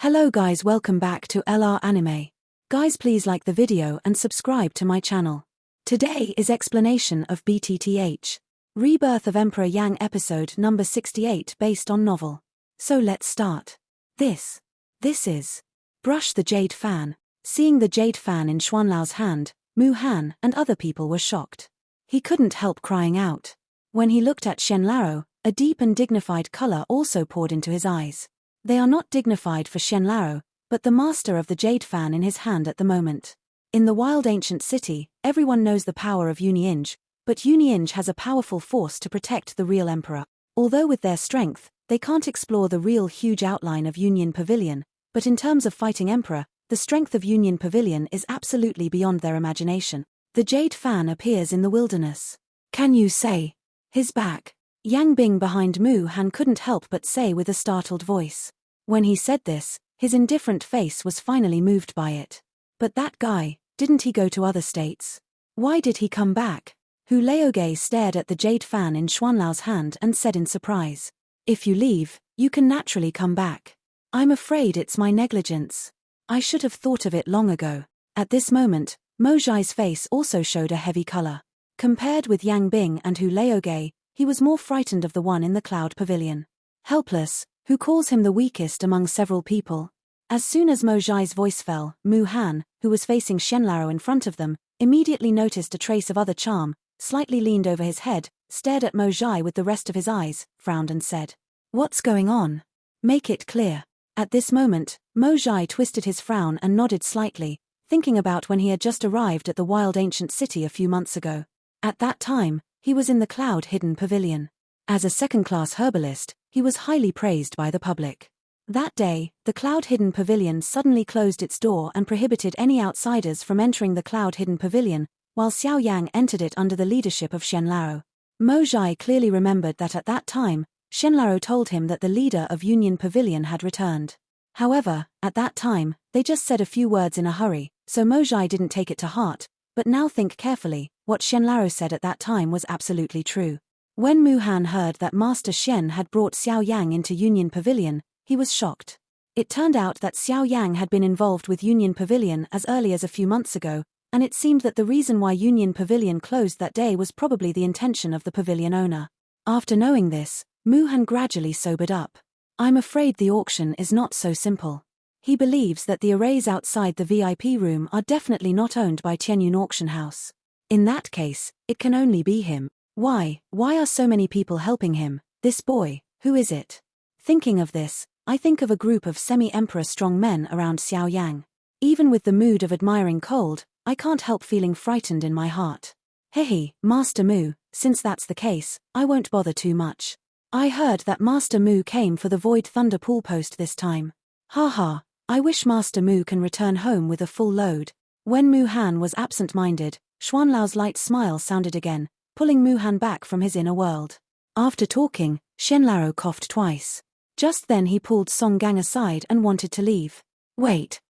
Hello guys, welcome back to LR Anime. Guys, please like the video and subscribe to my channel. Today is explanation of BTTH Rebirth of Emperor Yang episode number 68 based on novel. So let's start. This is Brush the Jade Fan. Seeing the jade fan in Xuanlao's hand, Mu Han and other people were shocked. He couldn't help crying out. When he looked at Shenlaro, a deep and dignified color also poured into his eyes. They are not dignified for Shenlaro, but the master of the jade fan in his hand at the moment. In the wild ancient city, everyone knows the power of Yunying, but Yunying has a powerful force to protect the real emperor. Although with their strength, they can't explore the real huge outline of Union Pavilion, but in terms of fighting emperor, the strength of Union Pavilion is absolutely beyond their imagination. The jade fan appears in the wilderness. Can you say his back? Yang Bing behind Mu Han couldn't help but say with a startled voice. When he said this, his indifferent face was finally moved by it. But that guy, didn't he go to other states? Why did he come back? Hu Laoge stared at the jade fan in Xuanlao's hand and said in surprise, "If you leave, you can naturally come back. I'm afraid it's my negligence. I should have thought of it long ago." At this moment, Mo Zhai's face also showed a heavy color. Compared with Yang Bing and Hu Laoge, he was more frightened of the one in the cloud pavilion. Helpless, who calls him the weakest among several people? As soon as Mo Zhai's voice fell, Mu Han, who was facing Shenlaro in front of them, immediately noticed a trace of other charm, slightly leaned over his head, stared at Mo Zhai with the rest of his eyes, frowned and said, "What's going on? Make it clear." At this moment, Mo Zhai twisted his frown and nodded slightly, thinking about when he had just arrived at the wild ancient city a few months ago. At that time, he was in the cloud-hidden pavilion. As a second-class herbalist, he was highly praised by the public. That day, the cloud-hidden pavilion suddenly closed its door and prohibited any outsiders from entering the cloud-hidden pavilion, while Xiao Yan entered it under the leadership of Shenlaro. Mo Zhai clearly remembered that at that time, Shenlaro told him that the leader of Union Pavilion had returned. However, at that time, they just said a few words in a hurry, so Mo Zhai didn't take it to heart, but now think carefully, what Shenlaro said at that time was absolutely true. When Mu Han heard that Master Shen had brought Xiao Yang into Union Pavilion, he was shocked. It turned out that Xiao Yang had been involved with Union Pavilion as early as a few months ago, and it seemed that the reason why Union Pavilion closed that day was probably the intention of the pavilion owner. After knowing this, Mu Han gradually sobered up. I'm afraid the auction is not so simple. He believes that the arrays outside the VIP room are definitely not owned by Tianyun Auction House. In that case, it can only be him. Why are so many people helping him? This boy, who is it? Thinking of this, I think of a group of semi-emperor strong men around Xiao Yang. Even with the mood of admiring cold, I can't help feeling frightened in my heart. Hehe, Master Mu, since that's the case, I won't bother too much. I heard that Master Mu came for the Void Thunder Pool post this time. Haha, I wish Master Mu can return home with a full load. When Mu Han was absent-minded, Xuanlao's light smile sounded again, pulling Mu Han back from his inner world. After talking, Shenlaro coughed twice. Just then he pulled Song Gang aside and wanted to leave. Wait.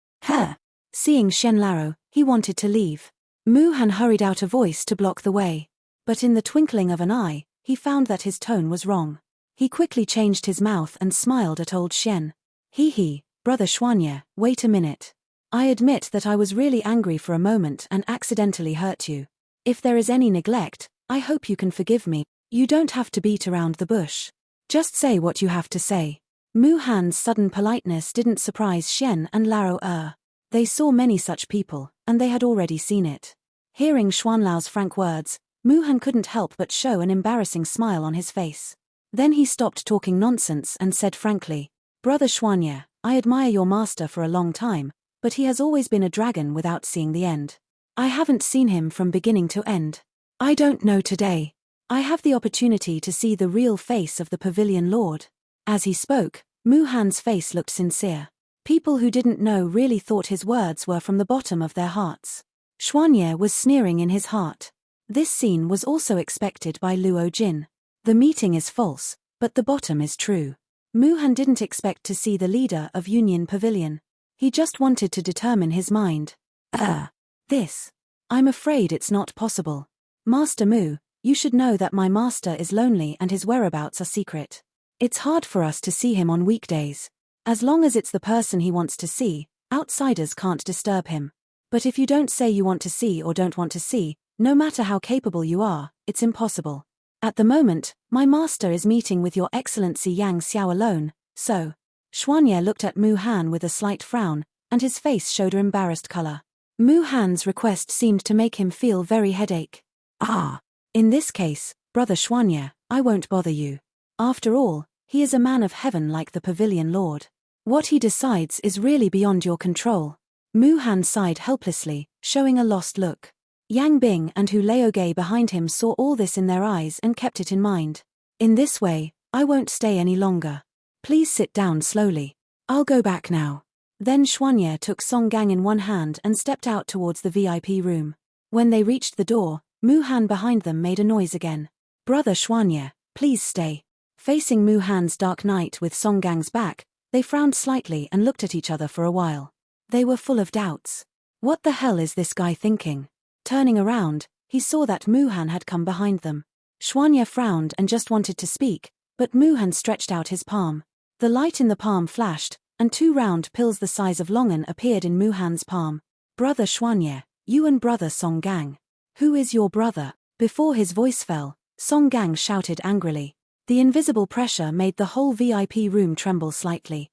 Seeing Shenlaro, he wanted to leave. Mu Han hurried out a voice to block the way. But in the twinkling of an eye, he found that his tone was wrong. He quickly changed his mouth and smiled at old Shen. Hee, brother Xuanye, wait a minute. I admit that I was really angry for a moment and accidentally hurt you. If there is any neglect, I hope you can forgive me. You don't have to beat around the bush. Just say what you have to say. Mu Han's sudden politeness didn't surprise Shen and Laro. They saw many such people, and they had already seen it. Hearing Xuanlao's frank words, Mu Han couldn't help but show an embarrassing smile on his face. Then he stopped talking nonsense and said frankly, "Brother Xuanye, I admire your master for a long time, but he has always been a dragon without seeing the end. I haven't seen him from beginning to end. I don't know today. I have the opportunity to see the real face of the Pavilion Lord." As he spoke, Mu Han's face looked sincere. People who didn't know really thought his words were from the bottom of their hearts. Xuanye was sneering in his heart. This scene was also expected by Luo Jin. The meeting is false, but the bottom is true. Mu Han didn't expect to see the leader of Union Pavilion. He just wanted to determine his mind. I'm afraid it's not possible. Master Mu, you should know that my master is lonely and his whereabouts are secret. It's hard for us to see him on weekdays. As long as it's the person he wants to see, outsiders can't disturb him. But if you don't say you want to see or don't want to see, no matter how capable you are, it's impossible. At the moment, my master is meeting with your Excellency Yang Xiao alone, so. Xuanye looked at Mu Han with a slight frown, and his face showed an embarrassed color. Mu Han's request seemed to make him feel very headache. Ah! In this case, Brother Xuanye, I won't bother you. After all, he is a man of heaven like the Pavilion Lord. What he decides is really beyond your control. Mu Han sighed helplessly, showing a lost look. Yang Bing and Hu Leoge behind him saw all this in their eyes and kept it in mind. In this way, I won't stay any longer. Please sit down slowly. I'll go back now. Then Xuanye took Song Gang in one hand and stepped out towards the VIP room. When they reached the door, Mu Han behind them made a noise again. Brother Xuanye, please stay. Facing Mu Han's dark night with Song Gang's back, they frowned slightly and looked at each other for a while. They were full of doubts. What the hell is this guy thinking? Turning around, he saw that Mu Han had come behind them. Xuanye frowned and just wanted to speak, but Mu Han stretched out his palm. The light in the palm flashed, and 2 round pills the size of longan appeared in Mu Han's palm. Brother Xuanye, you and Brother Song Gang. Who is your brother? Before his voice fell, Song Gang shouted angrily. The invisible pressure made the whole VIP room tremble slightly.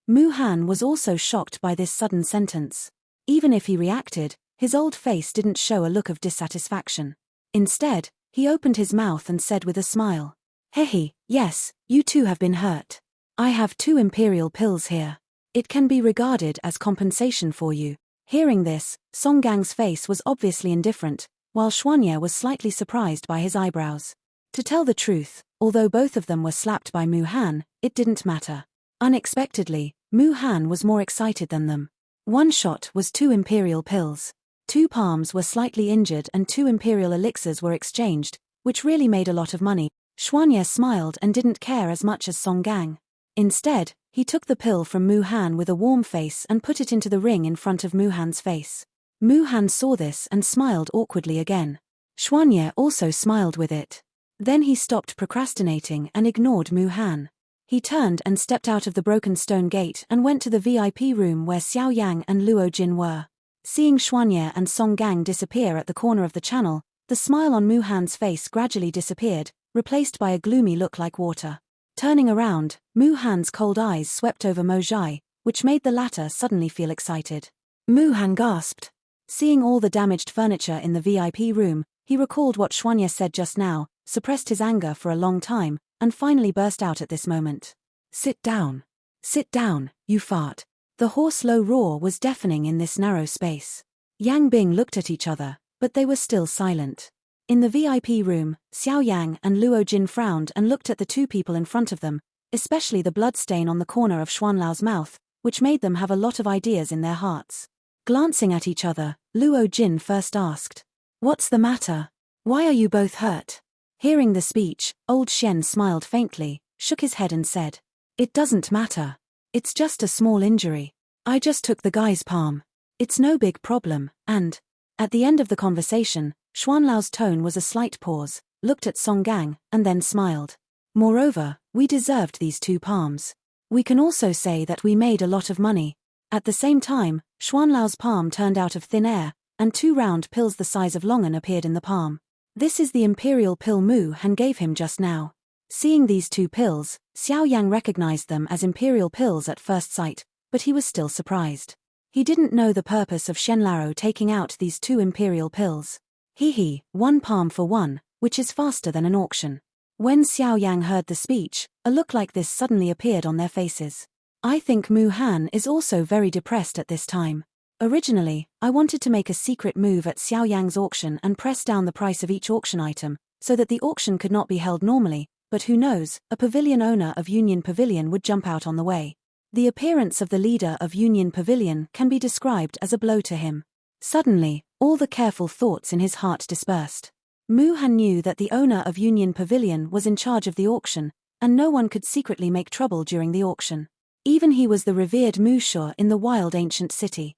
Mu Han was also shocked by this sudden sentence. Even if he reacted, his old face didn't show a look of dissatisfaction. Instead, he opened his mouth and said with a smile. Hehe, yes, you too have been hurt. I have 2 imperial pills here. It can be regarded as compensation for you. Hearing this, Song Gang's face was obviously indifferent, while Xuanye was slightly surprised by his eyebrows. To tell the truth, although both of them were slapped by Mu Han, it didn't matter. Unexpectedly, Mu Han was more excited than them. One shot was 2 imperial pills. 2 palms were slightly injured and 2 imperial elixirs were exchanged, which really made a lot of money. Xuanye smiled and didn't care as much as Song Gang. Instead, he took the pill from Mu Han with a warm face and put it into the ring in front of Mu Han's face. Mu Han saw this and smiled awkwardly again. Xuanye also smiled with it. Then he stopped procrastinating and ignored Mu Han. He turned and stepped out of the broken stone gate and went to the VIP room where Xiao Yang and Luo Jin were. Seeing Xuanye and Song Gang disappear at the corner of the channel, the smile on Mu Han's face gradually disappeared, replaced by a gloomy look like water. Turning around, Mu Han's cold eyes swept over Mo Zhai, which made the latter suddenly feel excited. Mu Han gasped. Seeing all the damaged furniture in the VIP room, he recalled what Xuanye said just now, suppressed his anger for a long time, and finally burst out at this moment. Sit down. Sit down, you fart. The hoarse low roar was deafening in this narrow space. Yang Bing looked at each other, but they were still silent. In the VIP room, Xiao Yang and Luo Jin frowned and looked at the 2 people in front of them, especially the blood stain on the corner of Xuanlao's mouth, which made them have a lot of ideas in their hearts. Glancing at each other, Luo Jin first asked, "What's the matter? Why are you both hurt?" Hearing the speech, old Shen smiled faintly, shook his head and said, "It doesn't matter. It's just a small injury. I just took the guy's palm. It's no big problem, and..." At the end of the conversation, Xuanlao's tone was a slight pause, looked at Song Gang, and then smiled. "Moreover, we deserved these 2 palms. We can also say that we made a lot of money." At the same time, Xuanlao's palm turned out of thin air, and 2 round pills the size of longan appeared in the palm. This is the imperial pill Mu Han gave him just now. Seeing these 2 pills, Xiao Yang recognized them as imperial pills at first sight, but he was still surprised. He didn't know the purpose of Shenlaro taking out these 2 imperial pills. 1 palm for 1, which is faster than an auction. When Xiao Yang heard the speech, a look like this suddenly appeared on their faces. I think Mu Han is also very depressed at this time. Originally, I wanted to make a secret move at Xiao Yang's auction and press down the price of each auction item, so that the auction could not be held normally, but who knows, a pavilion owner of Union Pavilion would jump out on the way. The appearance of the leader of Union Pavilion can be described as a blow to him. Suddenly, all the careful thoughts in his heart dispersed. Mu Han knew that the owner of Union Pavilion was in charge of the auction, and no one could secretly make trouble during the auction. Even he was the revered Mu Shu in the wild ancient city.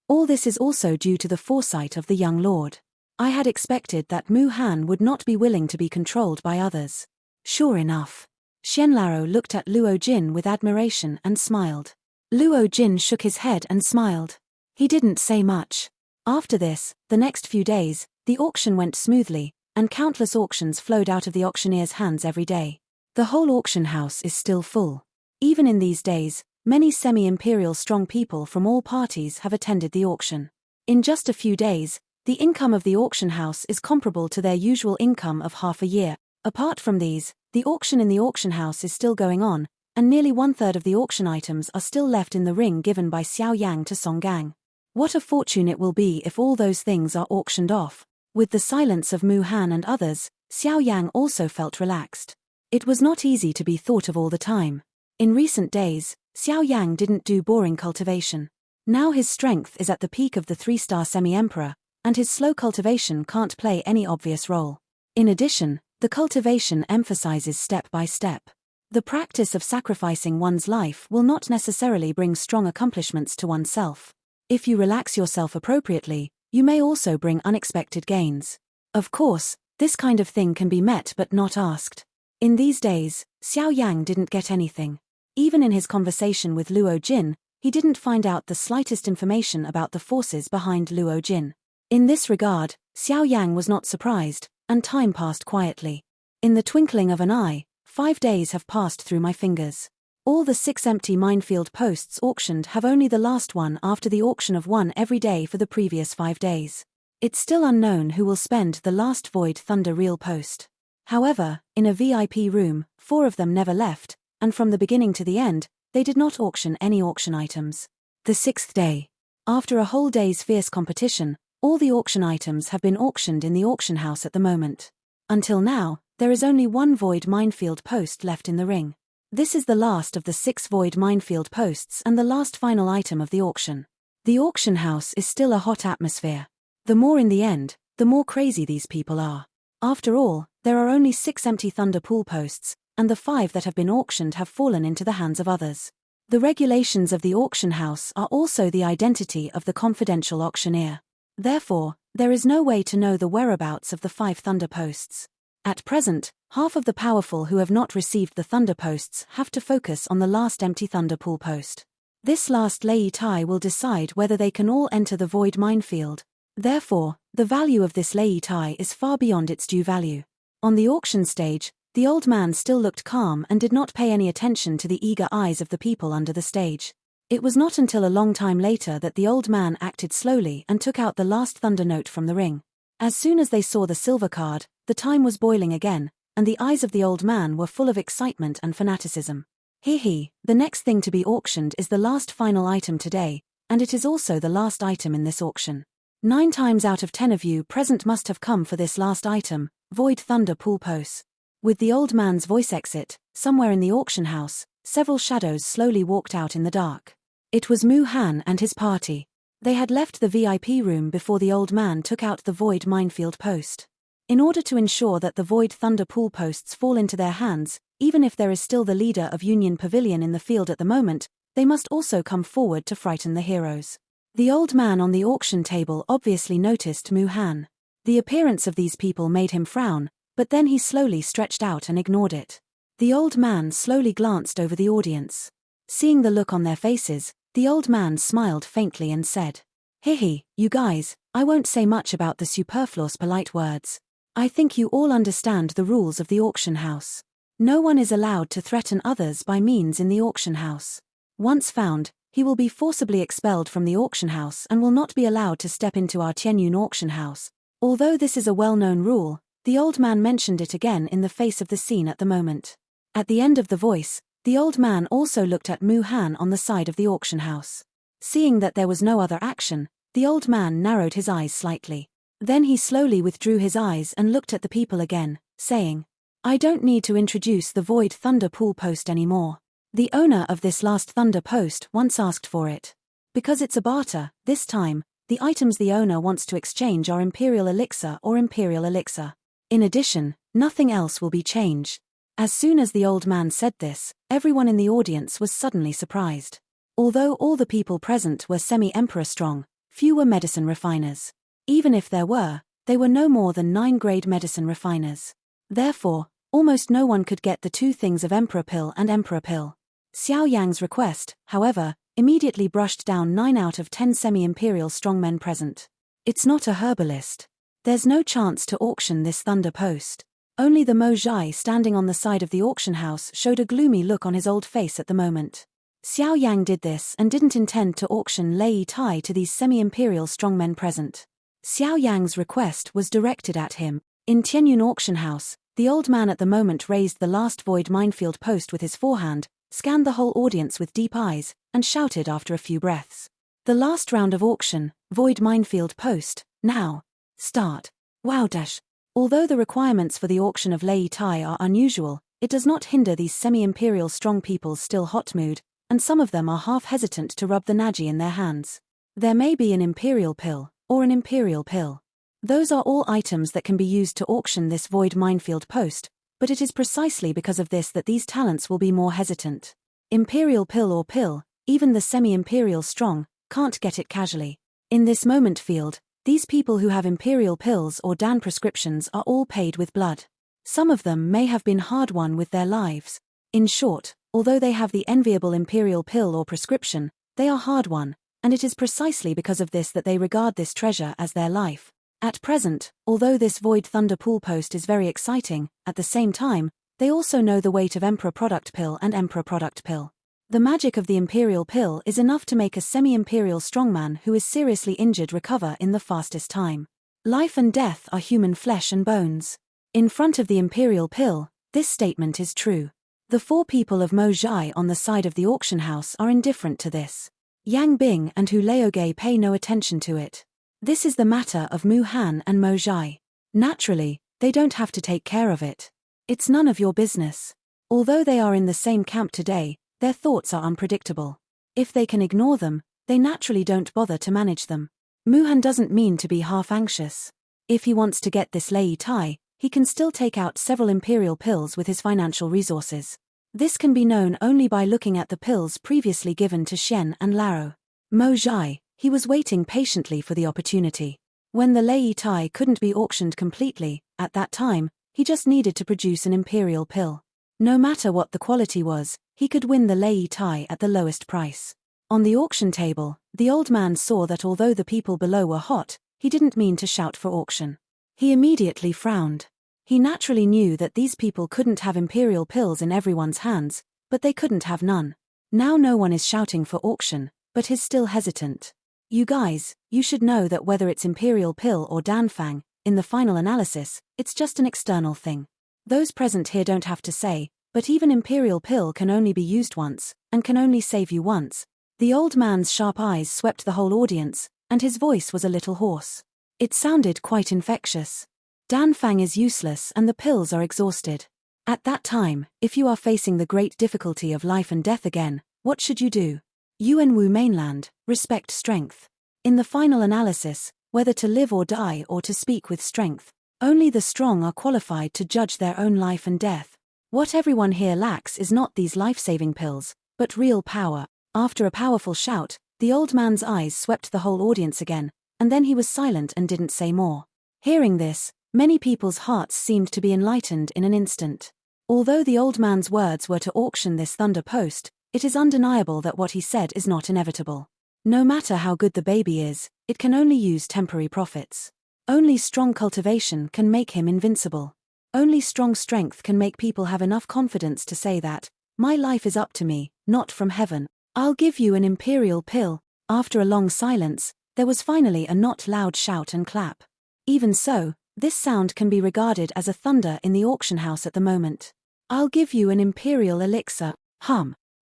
All this is also due to the foresight of the young lord. I had expected that Mu Han would not be willing to be controlled by others. Sure enough. Xianlaro looked at Luo Jin with admiration and smiled. Luo Jin shook his head and smiled. He didn't say much. After this, the next few days, the auction went smoothly, and countless auctions flowed out of the auctioneer's hands every day. The whole auction house is still full. Even in these days, many semi-imperial strong people from all parties have attended the auction. In just a few days, the income of the auction house is comparable to their usual income of half a year. Apart from these, the auction in the auction house is still going on, and nearly 1/3 of the auction items are still left in the ring given by Xiao Yang to Song Gang. What a fortune it will be if all those things are auctioned off. With the silence of Mu Han and others, Xiao Yang also felt relaxed. It was not easy to be thought of all the time. In recent days, Xiao Yang didn't do boring cultivation. Now his strength is at the peak of the 3-star semi-emperor, and his slow cultivation can't play any obvious role. In addition, the cultivation emphasizes step by step. The practice of sacrificing one's life will not necessarily bring strong accomplishments to oneself. If you relax yourself appropriately, you may also bring unexpected gains. Of course, this kind of thing can be met but not asked. In these days, Xiao Yang didn't get anything. Even in his conversation with Luo Jin, he didn't find out the slightest information about the forces behind Luo Jin. In this regard, Xiao Yang was not surprised, and time passed quietly. In the twinkling of an eye, 5 days have passed through my fingers. All the 6 empty minefield posts auctioned have only the last one after the auction of 1 every day for the previous 5 days. It's still unknown who will spend the last Void Thunder Reel post. However, in a VIP room, 4 of them never left, and from the beginning to the end, they did not auction any auction items. The 6th day. After a whole day's fierce competition, all the auction items have been auctioned in the auction house at the moment. Until now, there is only 1 void minefield post left in the ring. This is the last of the 6 void minefield posts and the last final item of the auction. The auction house is still a hot atmosphere. The more in the end, the more crazy these people are. After all, there are only 6 empty thunder pool posts, and the 5 that have been auctioned have fallen into the hands of others. The regulations of the auction house are also the identity of the confidential auctioneer. Therefore, there is no way to know the whereabouts of the 5 thunder posts. At present, half of the powerful who have not received the thunder posts have to focus on the last empty thunder pool post. This last Lei Tai will decide whether they can all enter the void minefield. Therefore, the value of this Lei Tai is far beyond its due value. On the auction stage, the old man still looked calm and did not pay any attention to the eager eyes of the people under the stage. It was not until a long time later that the old man acted slowly and took out the last thunder note from the ring. As soon as they saw the silver card, the time was boiling again, and the eyes of the old man were full of excitement and fanaticism. The next thing to be auctioned is the last final item today, and it is also the last item in this auction. 9 times out of 10 of you present must have come for this last item, Void Thunder Pool Post. With the old man's voice exit, somewhere in the auction house, several shadows slowly walked out in the dark. It was Mu Han and his party. They had left the VIP room before the old man took out the void minefield post. In order to ensure that the void thunder pool posts fall into their hands, even if there is still the leader of Union Pavilion in the field at the moment, they must also come forward to frighten the heroes. The old man on the auction table obviously noticed Mu Han. The appearance of these people made him frown, but then he slowly stretched out and ignored it. The old man slowly glanced over the audience. Seeing the look on their faces, the old man smiled faintly and said, You guys, I won't say much about the superfluous polite words. I think you all understand the rules of the auction house. No one is allowed to threaten others by means in the auction house. Once found, he will be forcibly expelled from the auction house and will not be allowed to step into our Tianyun auction house. Although this is a well-known rule, the old man mentioned it again in the face of the scene at the moment. At the end of the voice, the old man also looked at Mu Han on the side of the auction house. Seeing that there was no other action, the old man narrowed his eyes slightly. Then he slowly withdrew his eyes and looked at the people again, saying, I don't need to introduce the Void Thunder Pool Post anymore. The owner of this last Thunder Post once asked for it. Because it's a barter, this time, the items the owner wants to exchange are Imperial Elixir or Imperial Elixir. In addition, nothing else will be changed. As soon as the old man said this, everyone in the audience was suddenly surprised. Although all the people present were semi-emperor strong, few were medicine refiners. Even if there were, they were no more than 9-grade medicine refiners. Therefore, Almost no one could get the two things of Emperor Pill and Emperor Pill. Xiao Yang's request, however, immediately brushed down 9 out of 10 semi-imperial strongmen present. It's not a herbalist. There's no chance to auction this thunder post. Only the Mo Zhai standing on the side of the auction house showed a gloomy look on his old face at the moment. Xiao Yang did this and didn't intend to auction Lei Tai to these semi-imperial strongmen present. Xiao Yang's request was directed at him. In Tianyun auction house, the old man at the moment raised the last void minefield post with his forehand, scanned the whole audience with deep eyes, and shouted after a few breaths. The last round of auction, void minefield post, now. Start. Wow dash. Although the requirements for the auction of Lei Tai are unusual, it does not hinder these semi-imperial strong people's still hot mood, and some of them are half hesitant to rub the Naji in their hands. There may be an imperial pill, or an imperial pill. Those are all items that can be used to auction this void minefield post, but it is precisely because of this that these talents will be more hesitant. Imperial pill or pill, even the semi-imperial strong, can't get it casually. In this moment field, these people who have imperial pills or Dan prescriptions are all paid with blood. Some of them may have been hard-won with their lives. In short, although they have the enviable imperial pill or prescription, they are hard-won, and it is precisely because of this that they regard this treasure as their life. At present, although this Void Thunder Pool post is very exciting, at the same time, they also know the weight of Emperor Product Pill and Emperor Product Pill. The magic of the Imperial Pill is enough to make a semi-imperial strongman who is seriously injured recover in the fastest time. Life and death are human flesh and bones. In front of the Imperial Pill, this statement is true. The 4 people of Mo Zhai on the side of the auction house are indifferent to this. Yang Bing and Hu Leoge pay no attention to it. This is the matter of Mu Han and Mo Zhai. Naturally, they don't have to take care of it. It's none of your business. Although they are in the same camp today, their thoughts are unpredictable. If they can ignore them, they naturally don't bother to manage them. Mu Han doesn't mean to be half anxious. If he wants to get this Lei Tai, he can still take out several imperial pills with his financial resources. This can be known only by looking at the pills previously given to Xian and Laro. Mo Zhai, he was waiting patiently for the opportunity. When the Lei Tai couldn't be auctioned completely, at that time, he just needed to produce an imperial pill. No matter what the quality was, he could win the Lei Tai at the lowest price. On the auction table, the old man saw that although the people below were hot, he didn't mean to shout for auction. He immediately frowned. He naturally knew that these people couldn't have imperial pills in everyone's hands, but they couldn't have none. Now no one is shouting for auction, but is still hesitant. You guys, you should know that whether it's imperial pill or Danfang, in the final analysis, it's just an external thing. Those present here don't have to say, but even imperial pill can only be used once, and can only save you once. The old man's sharp eyes swept the whole audience, and his voice was a little hoarse. It sounded quite infectious. Danfang is useless and the pills are exhausted. At that time, if you are facing the great difficulty of life and death again, what should you do? Yuanwu mainland, respect strength. In the final analysis, whether to live or die or to speak with strength, only the strong are qualified to judge their own life and death. What everyone here lacks is not these life-saving pills, but real power. After a powerful shout, the old man's eyes swept the whole audience again, and then he was silent and didn't say more. Hearing this, many people's hearts seemed to be enlightened in an instant. Although the old man's words were to auction this thunder post, it is undeniable that what he said is not inevitable. No matter how good the baby is, it can only use temporary profits. Only strong cultivation can make him invincible. Only strong strength can make people have enough confidence to say that, my life is up to me, not from heaven. I'll give you an imperial pill. After a long silence, there was finally a not loud shout and clap. Even so, this sound can be regarded as a thunder in the auction house at the moment. I'll give you an imperial elixir.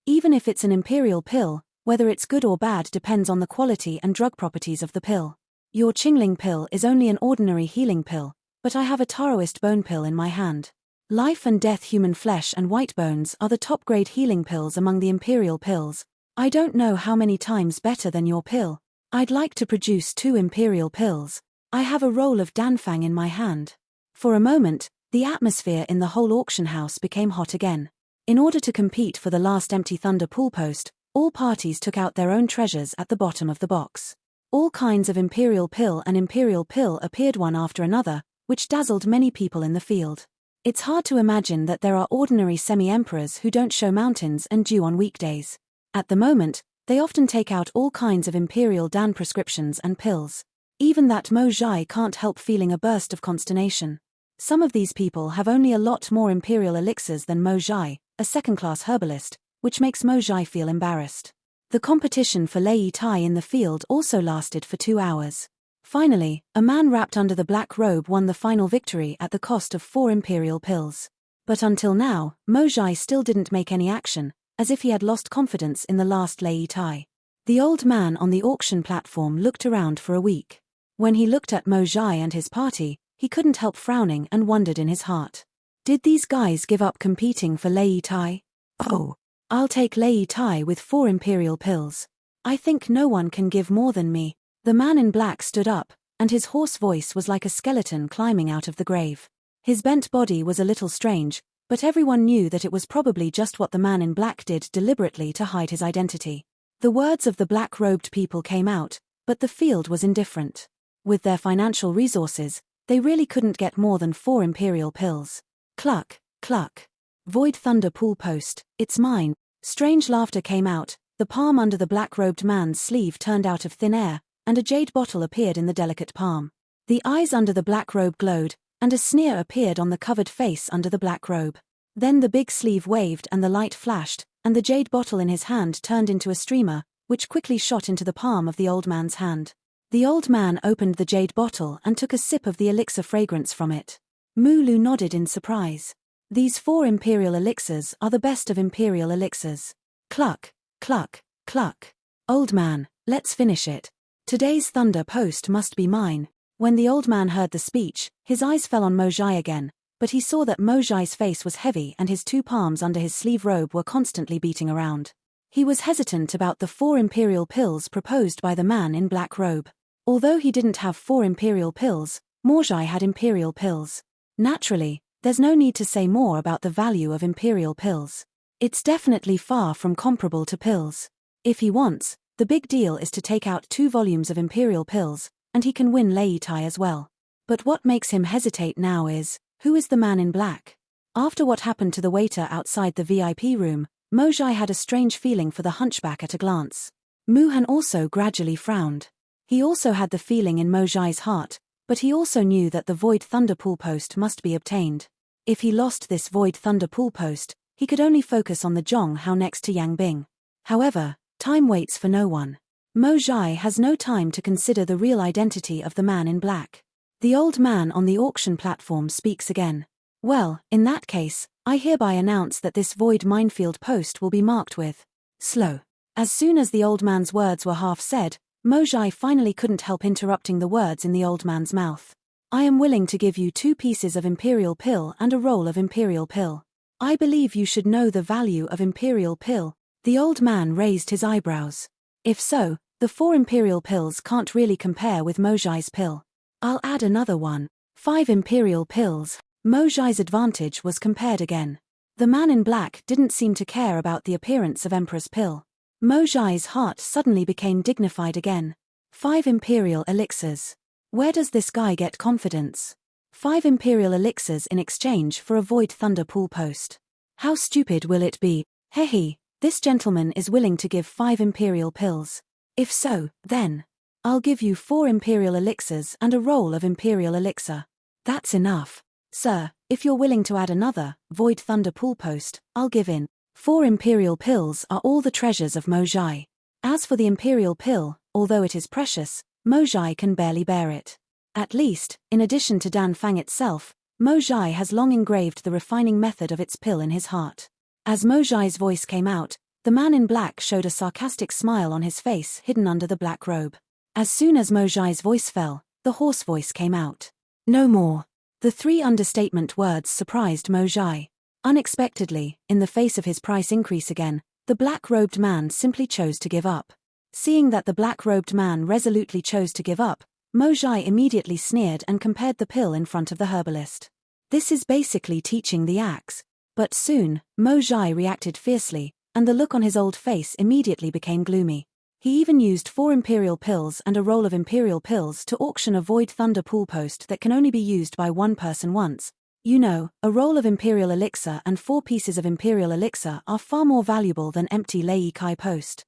Even if it's an imperial pill, whether it's good or bad depends on the quality and drug properties of the pill. Your Qingling pill is only an ordinary healing pill, but I have a Taoist bone pill in my hand. Life and death human flesh and white bones are the top-grade healing pills among the imperial pills. I don't know how many times better than your pill. I'd like to produce 2 imperial pills. I have a roll of Danfang in my hand. For a moment, the atmosphere in the whole auction house became hot again. In order to compete for the last empty thunder pool post, all parties took out their own treasures at the bottom of the box. All kinds of imperial pill and imperial pill appeared one after another, which dazzled many people in the field. It's hard to imagine that there are ordinary semi-emperors who don't show mountains and dew on weekdays. At the moment, they often take out all kinds of Imperial Dan prescriptions and pills. Even that Mo Zhai can't help feeling a burst of consternation. Some of these people have only a lot more Imperial elixirs than Mo Zhai, a second-class herbalist, which makes Mo Zhai feel embarrassed. The competition for Lei Tai in the field also lasted for 2 hours. Finally, a man wrapped under the black robe won the final victory at the cost of 4 Imperial pills. But until now, Mo Zhai still didn't make any action, as if he had lost confidence in the last Lei Tai. The old man on the auction platform looked around for a week. When he looked at Mo Zhai and his party, he couldn't help frowning and wondered in his heart. Did these guys give up competing for Lei Tai? Oh, I'll take Lei Tai with 4 Imperial pills. I think no one can give more than me. The man in black stood up, and his hoarse voice was like a skeleton climbing out of the grave. His bent body was a little strange, but everyone knew that it was probably just what the man in black did deliberately to hide his identity. The words of the black-robed people came out, but the field was indifferent. With their financial resources, they really couldn't get more than 4 Imperial pills. Cluck, cluck. Void Thunder Pool Post, it's mine. Strange laughter came out, the palm under the black-robed man's sleeve turned out of thin air, and a jade bottle appeared in the delicate palm. The eyes under the black robe glowed, and a sneer appeared on the covered face under the black robe. Then the big sleeve waved and the light flashed, and the jade bottle in his hand turned into a streamer, which quickly shot into the palm of the old man's hand. The old man opened the jade bottle and took a sip of the elixir fragrance from it. Mulu nodded in surprise. These 4 Imperial elixirs are the best of Imperial elixirs. Cluck, cluck, cluck. Old man, let's finish it. Today's Thunder Post must be mine. When the old man heard the speech, his eyes fell on Mo Zhai again, but he saw that Mo Zhai's face was heavy and his 2 palms under his sleeve robe were constantly beating around. He was hesitant about the 4 Imperial pills proposed by the man in black robe. Although he didn't have 4 Imperial pills, Mo Zhai had Imperial pills. Naturally, there's no need to say more about the value of Imperial pills. It's definitely far from comparable to pills. If he wants, the big deal is to take out 2 volumes of Imperial pills, and he can win Lei Tai as well. But what makes him hesitate now is, who is the man in black? After what happened to the waiter outside the VIP room, Mo Zhai had a strange feeling for the hunchback at a glance. Mu Han also gradually frowned. He also had the feeling in Mo Zhai's heart, but he also knew that the Void Thunder Pool Post must be obtained. If he lost this Void Thunder Pool Post, he could only focus on the Zhong Hao next to Yang Bing. However, time waits for no one. Mo Zhai has no time to consider the real identity of the man in black. The old man on the auction platform speaks again. Well, in that case, I hereby announce that this void minefield post will be marked with slow. As soon as the old man's words were half said, Mo Zhai finally couldn't help interrupting the words in the old man's mouth. I am willing to give you 2 pieces of Imperial pill and a roll of Imperial pill. I believe you should know the value of Imperial pill. The old man raised his eyebrows. If so, the 4 Imperial pills can't really compare with Mo Zhai's pill. I'll add another one. 5 Imperial pills. Mo Zhai's advantage was compared again. The man in black didn't seem to care about the appearance of Emperor's pill. Mo Zhai's heart suddenly became dignified again. 5 Imperial elixirs. Where does this guy get confidence? 5 Imperial elixirs in exchange for a Void Thunder Pool Post. How stupid will it be? Hehe. This gentleman is willing to give 5 Imperial pills. If so, then I'll give you 4 Imperial elixirs and a roll of Imperial elixir. That's enough. Sir, if you're willing to add another Void Thunder Pool Post, I'll give in. 4 Imperial pills are all the treasures of Mo Zhai. As for the Imperial pill, although it is precious, Mo Zhai can barely bear it. At least, in addition to Dan Fang itself, Mo Zhai has long engraved the refining method of its pill in his heart. As Mo Zhai's voice came out, the man in black showed a sarcastic smile on his face hidden under the black robe. As soon as Mo Zhai's voice fell, the hoarse voice came out. No more. The 3 understatement words surprised Mo Zhai. Unexpectedly, in the face of his price increase again, the black-robed man simply chose to give up. Seeing that the black-robed man resolutely chose to give up, Mo Zhai immediately sneered and compared the pill in front of the herbalist. This is basically teaching the axe. But soon, Mo Zhai reacted fiercely, and the look on his old face immediately became gloomy. He even used 4 Imperial pills and a roll of Imperial pills to auction a Void Thunder Pool Post that can only be used by one person once. You know, a roll of Imperial Elixir and 4 pieces of Imperial Elixir are far more valuable than empty Lei Kai post.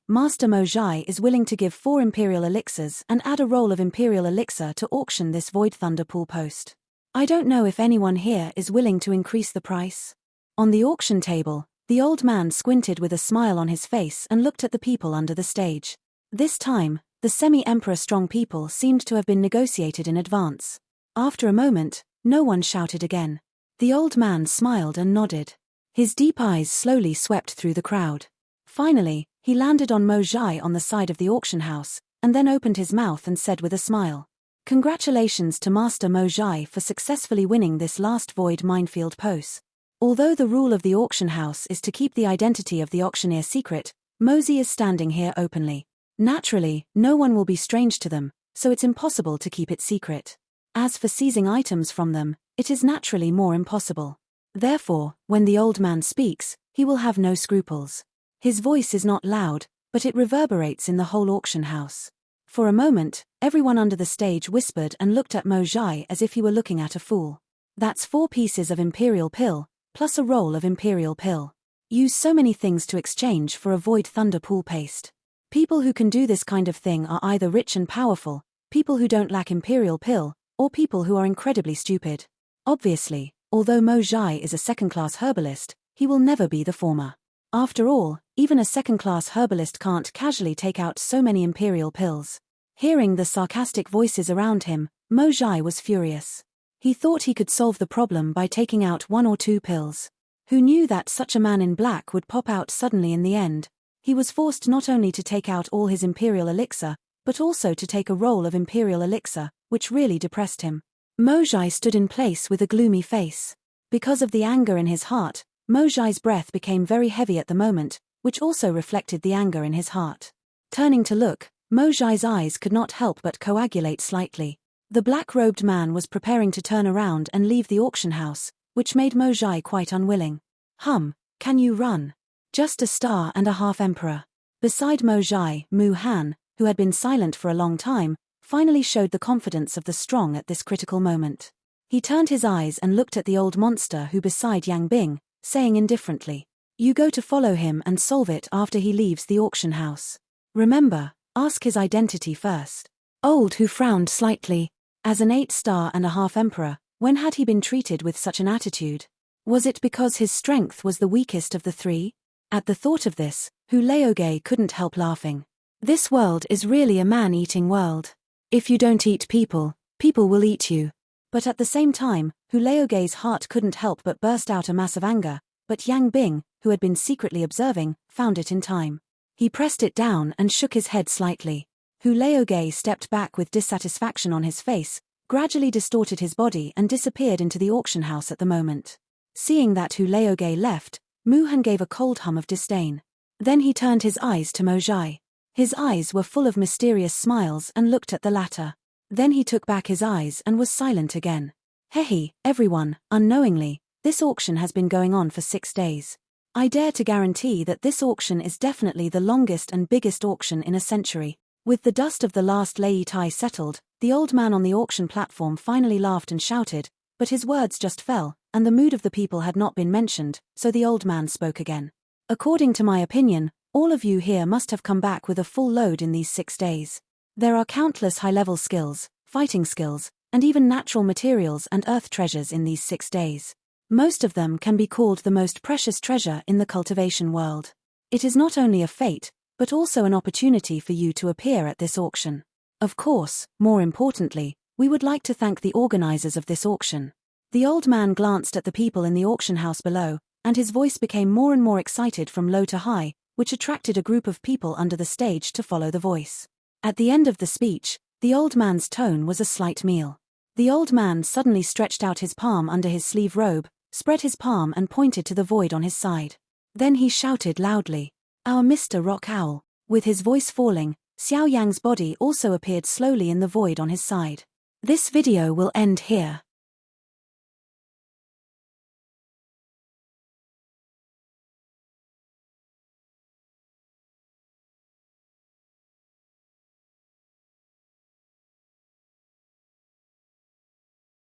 Master Mo Zhai is willing to give 4 Imperial Elixirs and add a roll of Imperial Elixir to auction this Void Thunder Pool post. I don't know if anyone here is willing to increase the price. On the auction table, the old man squinted with a smile on his face and looked at the people under the stage. This time, the semi-emperor strong people seemed to have been negotiated in advance. After a moment, no one shouted again. The old man smiled and nodded. His deep eyes slowly swept through the crowd. Finally, he landed on Mo Zhai on the side of the auction house, and then opened his mouth and said with a smile, "Congratulations to Master Mo Zhai for successfully winning this last void minefield post. Although the rule of the auction house is to keep the identity of the auctioneer secret, Mosey is standing here openly. Naturally, no one will be strange to them, so it's impossible to keep it secret. As for seizing items from them, it is naturally more impossible. Therefore, when the old man speaks, he will have no scruples. His voice is not loud, but it reverberates in the whole auction house." For a moment, everyone under the stage whispered and looked at Mo Zhai as if he were looking at a fool. "That's 4 pieces of Imperial Pill, plus a roll of Imperial Pill. Use so many things to exchange for a Void Thunder Pool paste. People who can do this kind of thing are either rich and powerful, people who don't lack Imperial Pill, or people who are incredibly stupid. Obviously, although Mo Zhai is a second-class herbalist, he will never be the former. After all, even a second-class herbalist can't casually take out so many Imperial Pills." Hearing the sarcastic voices around him, Mo Zhai was furious. He thought he could solve the problem by taking out 1 or 2 pills. Who knew that such a man in black would pop out suddenly in the end? He was forced not only to take out all his Imperial Elixir, but also to take a roll of Imperial Elixir, which really depressed him. Mo Zhai stood in place with a gloomy face. Because of the anger in his heart, Mo Zhai's breath became very heavy at the moment, which also reflected the anger in his heart. Turning to look, Mo Zhai's eyes could not help but coagulate slightly. The black-robed man was preparing to turn around and leave the auction house, which made Mo Zhai quite unwilling. Can you run? Just a star and a half emperor. Beside Mo Zhai, Mu Han, who had been silent for a long time, finally showed the confidence of the strong at this critical moment. He turned his eyes and looked at the old monster who beside Yang Bing, saying indifferently, "You go to follow him and solve it after he leaves the auction house. Remember, ask his identity first." Old who frowned slightly. As an 8-star and a half emperor, when had he been treated with such an attitude? Was it because his strength was the weakest of the 3? At the thought of this, Hu Laoge couldn't help laughing. This world is really a man-eating world. If you don't eat people, people will eat you. But at the same time, Hu Laoge's heart couldn't help but burst out a mass of anger, but Yang Bing, who had been secretly observing, found it in time. He pressed it down and shook his head slightly. Hu Laoge stepped back with dissatisfaction on his face, gradually distorted his body and disappeared into the auction house at the moment. Seeing that Hu Laoge left, Mu Han gave a cold hum of disdain. Then he turned his eyes to Mo Zhai. His eyes were full of mysterious smiles and looked at the latter. Then he took back his eyes and was silent again. "Hey, everyone, unknowingly, this auction has been going on for 6 days. I dare to guarantee that this auction is definitely the longest and biggest auction in a century." With the dust of the last Lei Tai settled, the old man on the auction platform finally laughed and shouted, but his words just fell, and the mood of the people had not been mentioned, so the old man spoke again. "According to my opinion, all of you here must have come back with a full load in these 6 days. There are countless high-level skills, fighting skills, and even natural materials and earth treasures in these 6 days. Most of them can be called the most precious treasure in the cultivation world. It is not only a fate, but also an opportunity for you to appear at this auction. Of course, more importantly, we would like to thank the organizers of this auction." The old man glanced at the people in the auction house below, and his voice became more and more excited from low to high, which attracted a group of people under the stage to follow the voice. At the end of the speech, the old man's tone was a slight meal. The old man suddenly stretched out his palm under his sleeve robe, spread his palm and pointed to the void on his side. Then he shouted loudly, "Our Mr. Rock Owl." With his voice falling, Xiao Yang's body also appeared slowly in the void on his side. This video will end here.